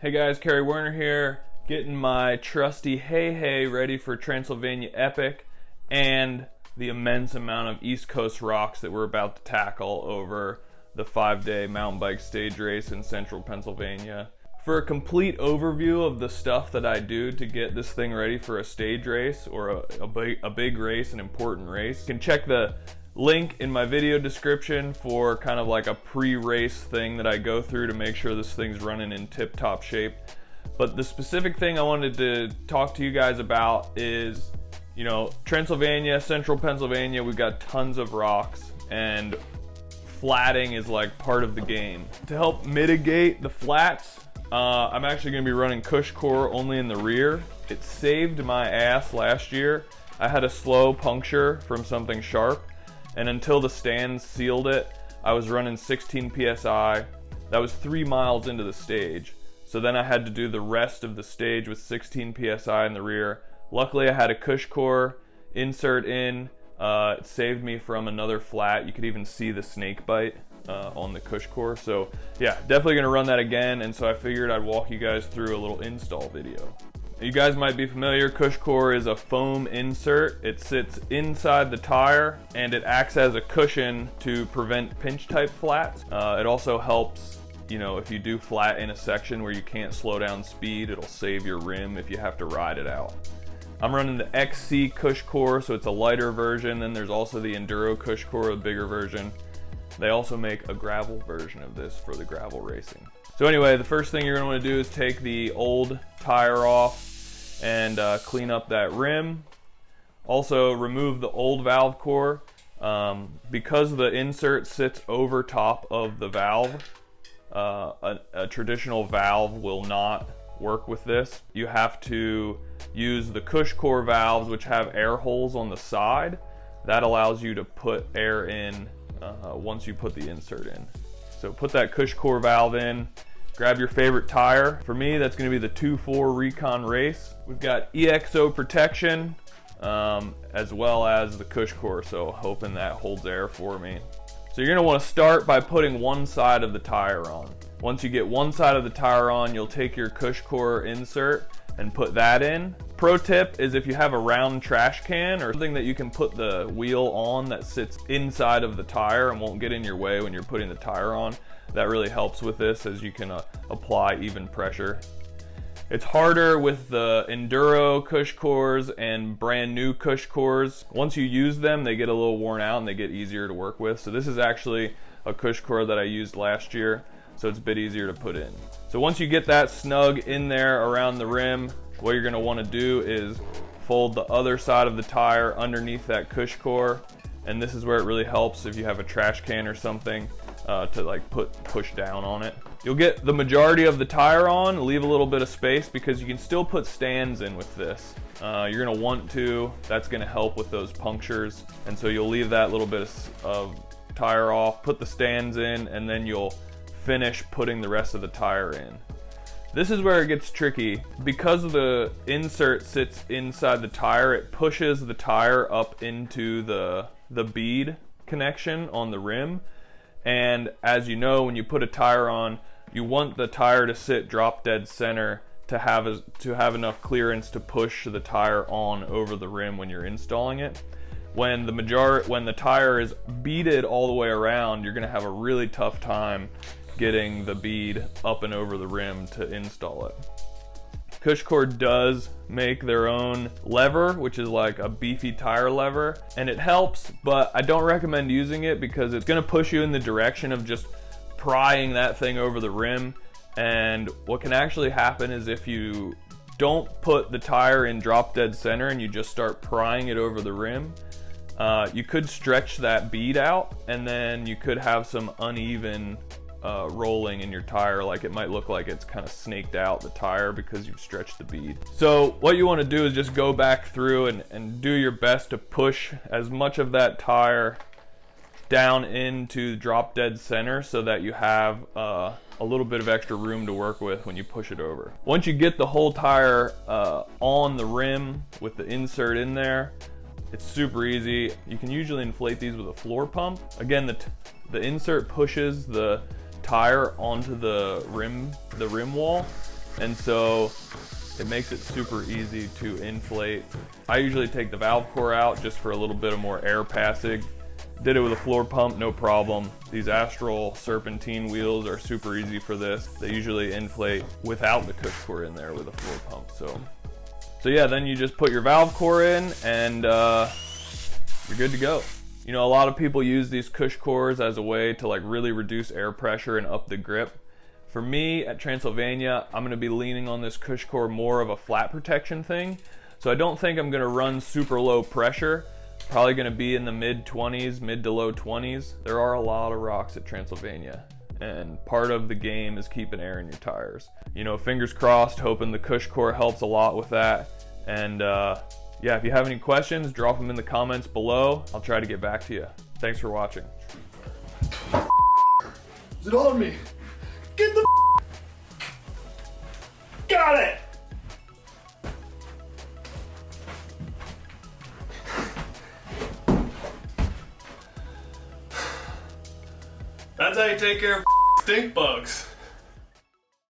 Hey guys, Kerry Werner here, getting my trusty hey ready for Transylvania Epic and the immense amount of East Coast rocks that we're about to tackle over the 5-day mountain bike stage race in central Pennsylvania. For a complete overview of the stuff that I do to get this thing ready for a stage race or a big race, an important race, you can check the link in my video description for kind of like a pre-race thing that I go through to make sure this thing's running in tip-top shape. But the specific thing I wanted to talk to you guys about is, you know, Transylvania, central Pennsylvania, we've got tons of rocks and flatting is like part of the game. To help mitigate the flats, I'm actually going to be running Cush Core only in the rear. It saved my ass last year. I had a slow puncture from something sharp, and until the stands sealed it, I was running 16 PSI. That was 3 miles into the stage. So then I had to do the rest of the stage with 16 PSI in the rear. Luckily I had a Cush Core insert in. It saved me from another flat. You could even see the snake bite on the Cush Core. So yeah, definitely gonna run that again. And so I figured I'd walk you guys through a little install video. You guys might be familiar, Cush Core is a foam insert. It sits inside the tire and it acts as a cushion to prevent pinch type flats. It also helps, you know, if you do flat in a section where you can't slow down speed, it'll save your rim if you have to ride it out. I'm running the XC Cush Core, so it's a lighter version. Then there's also the Enduro Cush Core, a bigger version. They also make a gravel version of this for the gravel racing. So anyway, the first thing you're gonna wanna do is take the old tire off and clean up that rim. Also remove the old valve core. Because the insert sits over top of the valve, a traditional valve will not work with this. You have to use the Cush Core valves, which have air holes on the side. That allows you to put air in once you put the insert in. So put that Cush Core valve in. Grab your favorite tire. For me, that's going to be the 2.4 Recon Race. We've got EXO protection as well as the Cush Core, so hoping that holds air for me. So you're going to want to start by putting one side of the tire on. Once you get one side of the tire on, you'll take your Cush Core insert and put that in. Pro tip is if you have a round trash can or something that you can put the wheel on that sits inside of the tire and won't get in your way when you're putting the tire on, that really helps with this as you can apply even pressure. It's harder with the Enduro Cush Cores and brand new Cush Cores. Once you use them, they get a little worn out and they get easier to work with. So this is actually a Cush Core that I used last year, so it's a bit easier to put in. So once you get that snug in there around the rim, what you're gonna wanna do is fold the other side of the tire underneath that Cush Core. And this is where it really helps if you have a trash can or something to like push down on it. You'll get the majority of the tire on, leave a little bit of space because you can still put stands in with this. You're gonna want to, that's gonna help with those punctures. And so you'll leave that little bit of tire off, put the stands in, and then you'll finish putting the rest of the tire in. This is where it gets tricky. Because the insert sits inside the tire, it pushes the tire up into the bead connection on the rim. And as you know, when you put a tire on, you want the tire to sit drop dead center to have enough clearance to push the tire on over the rim when you're installing it. When the tire is beaded all the way around, you're gonna have a really tough time getting the bead up and over the rim to install it. CushCore does make their own lever, which is like a beefy tire lever, and it helps, but I don't recommend using it because it's gonna push you in the direction of just prying that thing over the rim. And what can actually happen is if you don't put the tire in drop dead center and you just start prying it over the rim, you could stretch that bead out and then you could have some uneven rolling in your tire. Like it might look like it's kind of snaked out the tire because you've stretched the bead. So what you want to do is just go back through and do your best to push as much of that tire down into drop dead center so that you have a little bit of extra room to work with when you push it over. Once you get the whole tire on the rim with the insert in there, it's super easy. You can usually inflate these with a floor pump. Again, the insert pushes the tire onto the rim wall, and so it makes it super easy to inflate. I usually take the valve core out just for a little bit of more air passage. Did it with a floor pump, no problem. These Astral serpentine wheels are super easy for this. They usually inflate without the Cush Core in there with a floor pump. So yeah, then you just put your valve core in and you're good to go. You know, a lot of people use these Cush Cores as a way to like really reduce air pressure and up the grip. For me at Transylvania, I'm gonna be leaning on this Cush Core more of a flat protection thing. So I don't think I'm gonna run super low pressure. Probably gonna be in the mid 20s, mid to low 20s. There are a lot of rocks at Transylvania, and part of the game is keeping air in your tires. You know, fingers crossed, hoping the Cush Core helps a lot with that. And yeah, if you have any questions, drop them in the comments below. I'll try to get back to you. Thanks for watching. Is it on me? Get the Got it! That's how you take care of stink bugs.